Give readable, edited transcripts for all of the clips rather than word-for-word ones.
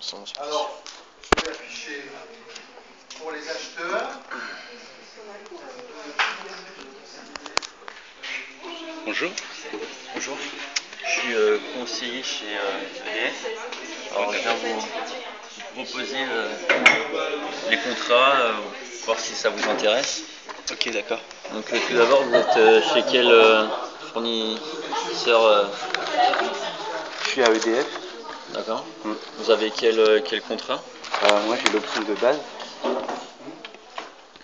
Alors, je vais afficher pour les acheteurs. Bonjour. Bonjour, je suis conseiller chez EDF. Alors je viens vous proposer les contrats, voir si ça vous intéresse. Ok, d'accord. Donc tout d'abord, vous êtes chez quel fournisseur Je suis à EDF. D'accord. Vous avez quel contrat? Moi j'ai l'option de base.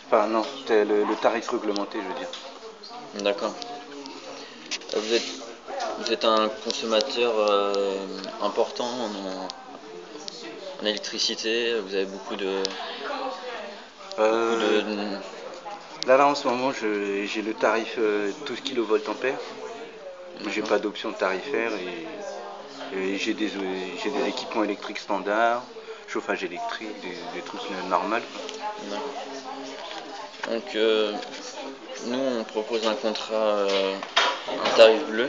Enfin non, c'était le tarif réglementé, je veux dire. D'accord. Vous êtes un consommateur important en électricité. Vous avez beaucoup de Là en ce moment j'ai le tarif 12 kVA. J'ai pas d'option tarifaire et j'ai des équipements électriques standards, chauffage électrique, des trucs normaux. Donc nous on propose un contrat, un tarif bleu.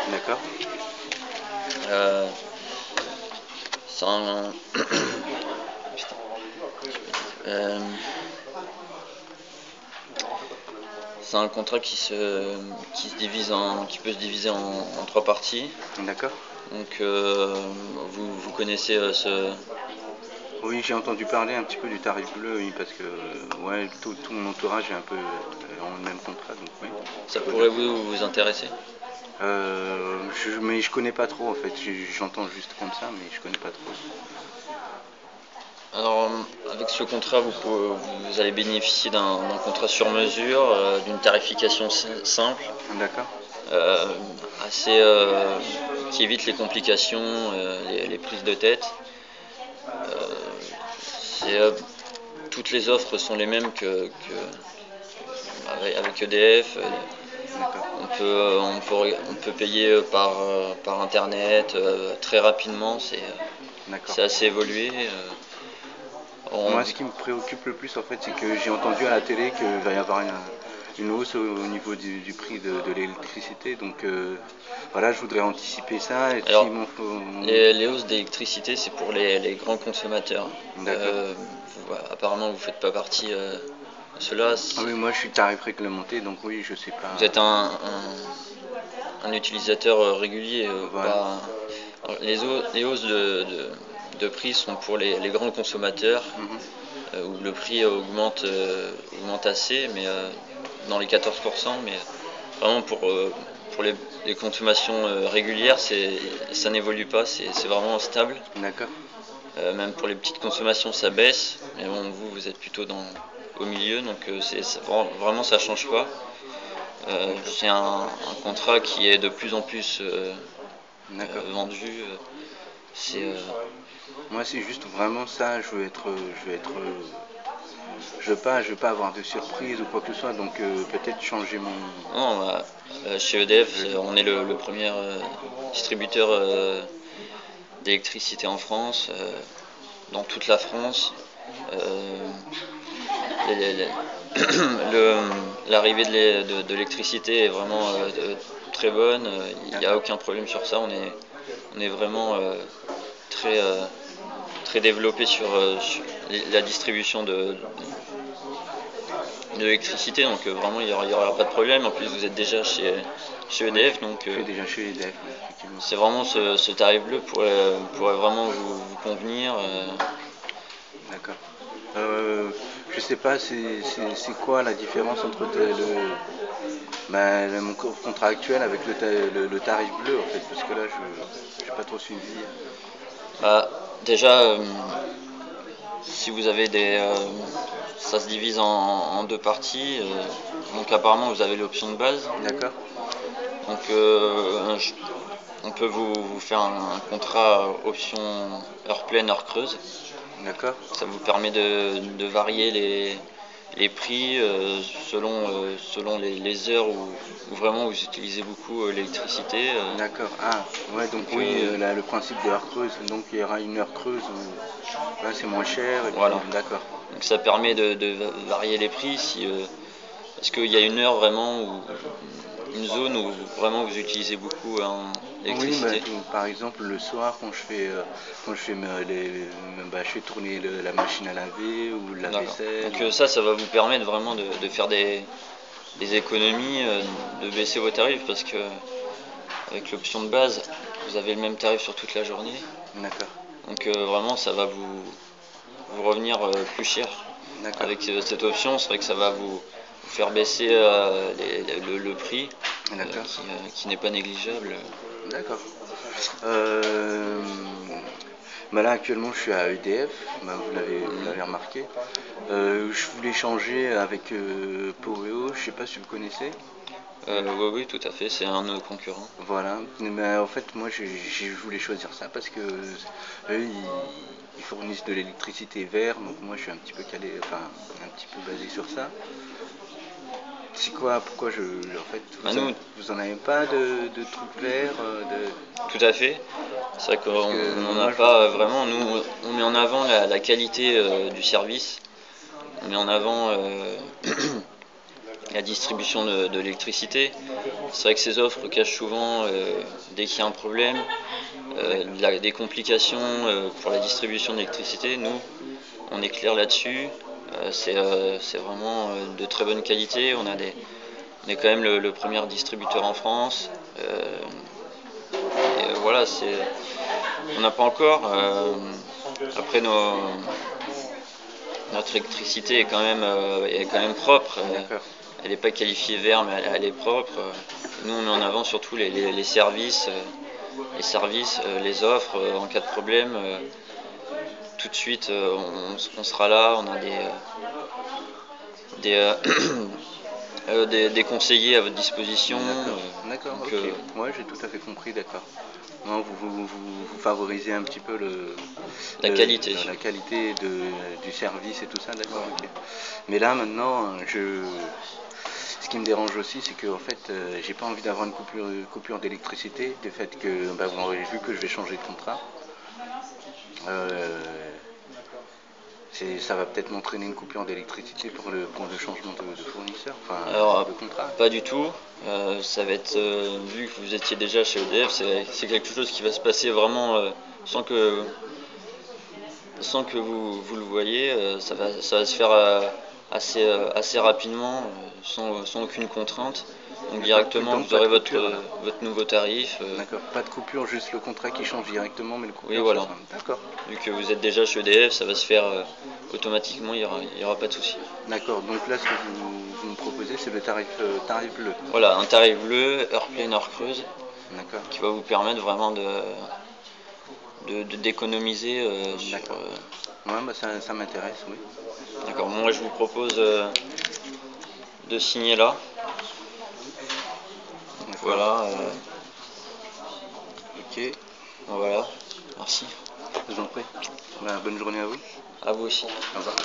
D'accord. C'est un c'est un contrat qui peut se diviser en trois parties. D'accord. Donc vous connaissez ce... Oui, j'ai entendu parler un petit peu du tarif bleu, oui, parce que ouais, tout mon entourage est un peu en même contrat, donc oui. Ça pourrait vous intéresser? Mais je connais pas trop en fait, j'entends juste comme ça, mais je connais pas trop. Alors avec ce contrat, vous allez bénéficier d'un contrat sur mesure, d'une tarification simple, D'accord. assez, qui évite les complications, les prises de tête. Toutes les offres sont les mêmes avec EDF. On peut payer par internet très rapidement, c'est assez évolué. Moi, ce qui me préoccupe le plus, en fait, c'est que j'ai entendu à la télé qu'il va y avoir une hausse au niveau du prix de l'électricité. Donc voilà, je voudrais anticiper ça. Alors, les hausses d'électricité, c'est pour les grands consommateurs. Apparemment, vous ne faites pas partie de cela. Ah oui, moi je suis tarif réglementé, donc oui, je sais pas. Vous êtes un utilisateur régulier. Voilà. Les hausses de prix sont pour les grands consommateurs, où le prix augmente assez, mais dans les 14%, mais vraiment pour les consommations régulières, ça n'évolue pas, c'est vraiment stable. D'accord. Même pour les petites consommations, ça baisse, mais bon, vous êtes plutôt au milieu, donc vraiment ça change pas. C'est un contrat qui est de plus en plus vendu. Moi, c'est juste vraiment ça. Je veux pas avoir de surprise ou quoi que ce soit. Donc peut-être changer mon. Non, chez EDF, on est le premier distributeur d'électricité en France, dans toute la France. L'arrivée de l'électricité est vraiment très bonne, il n'y a aucun problème sur ça, on est vraiment très développé sur la distribution de l'électricité, donc vraiment il n'y aura pas de problème. En plus vous êtes déjà chez EDF, donc je suis déjà chez EDF, c'est vraiment ce tarif bleu pourrait vraiment vous convenir. D'accord. Je sais pas, c'est quoi la différence entre mon contrat actuel avec le tarif bleu en fait, parce que là je n'ai pas trop suivi. Déjà, si vous avez ça se divise en deux parties, donc apparemment vous avez l'option de base. D'accord. Donc on peut vous faire un contrat option heure pleine, heure creuse. D'accord. Ça vous permet de varier les prix selon les heures où vraiment vous utilisez beaucoup l'électricité. D'accord. Ah, ouais, donc oui, là, le principe de heure creuse, donc il y aura une heure creuse où là c'est moins cher. Voilà. D'accord. Donc ça permet de varier les prix. Est-ce qu'il y a une heure vraiment, une zone où vraiment vous utilisez beaucoup d'électricité. Oui, par exemple le soir quand je fais, je fais tourner la machine à laver ou la D'accord. vaisselle. Donc ça va vous permettre vraiment de faire des économies, de baisser vos tarifs parce que avec l'option de base, vous avez le même tarif sur toute la journée. D'accord, Donc vraiment, ça va vous revenir plus cher. d'accord, Avec cette option, c'est vrai que ça va vous faire baisser le prix d'accord, qui n'est pas négligeable. d'accord. Euh, Là actuellement je suis à EDF, vous l'avez remarqué. Je voulais changer avec Poweo, je sais pas si vous connaissez. Oui, tout à fait, c'est un de nos concurrents. Voilà, mais en fait moi je voulais choisir ça parce que eux ils fournissent de l'électricité vert, donc moi je suis un petit peu calé, enfin un petit peu basé sur ça. C'est quoi, pourquoi en fait vous en avez pas de trucs verts Tout à fait. C'est vrai parce qu'on que n'en a moi pas vraiment. Nous, on met en avant la qualité du service. On met en avant la distribution de l'électricité. C'est vrai que ces offres cachent souvent, dès qu'il y a un problème, des complications pour la distribution d'électricité. Nous, on est clair là-dessus. C'est vraiment de très bonne qualité. On est quand même le premier distributeur en France. Et voilà, on n'a pas encore. Après, notre électricité est quand même propre. d'accord, Elle n'est pas qualifiée vert, mais elle est propre. Nous, on met en avant surtout les services, les offres en cas de problème. Tout de suite, on sera là. On a des, des conseillers à votre disposition. d'accord, Donc, ok, moi j'ai tout à fait compris, d'accord. Non, vous favorisez un petit peu la qualité. la qualité du service et tout ça, d'accord, ok. Mais là maintenant, ce qui me dérange aussi, c'est que en fait, j'ai pas envie d'avoir une coupure d'électricité, du fait que, bah, vous aurez vu que je vais changer de contrat. Euh, Ça va peut-être m'entraîner une coupure d'électricité pour le changement de fournisseur, enfin Alors, de contrat. pas du tout. Ça va être, vu que vous étiez déjà chez EDF, c'est quelque chose qui va se passer vraiment sans que, vous le voyez. Ça va se faire assez rapidement, sans aucune contrainte. Donc directement, Donc vous pas de aurez coupure alors. votre nouveau tarif. D'accord, pas de coupure, juste le contrat qui change directement, mais le Oui, coupure, voilà. D'accord. Vu que vous êtes déjà chez EDF, ça va se faire automatiquement, il y aura pas de souci. D'accord, donc là, ce que vous me proposez, c'est le tarif bleu. Voilà, un tarif bleu, heure pleine, heure creuse, D'accord. qui va vous permettre vraiment d'économiser sur. D'accord. Ouais, bah ça m'intéresse, oui. D'accord, moi je vous propose de signer là. D'accord. Voilà, Ok, voilà, merci. je vous en prie. Bah, bonne journée à vous. À vous aussi. Au revoir.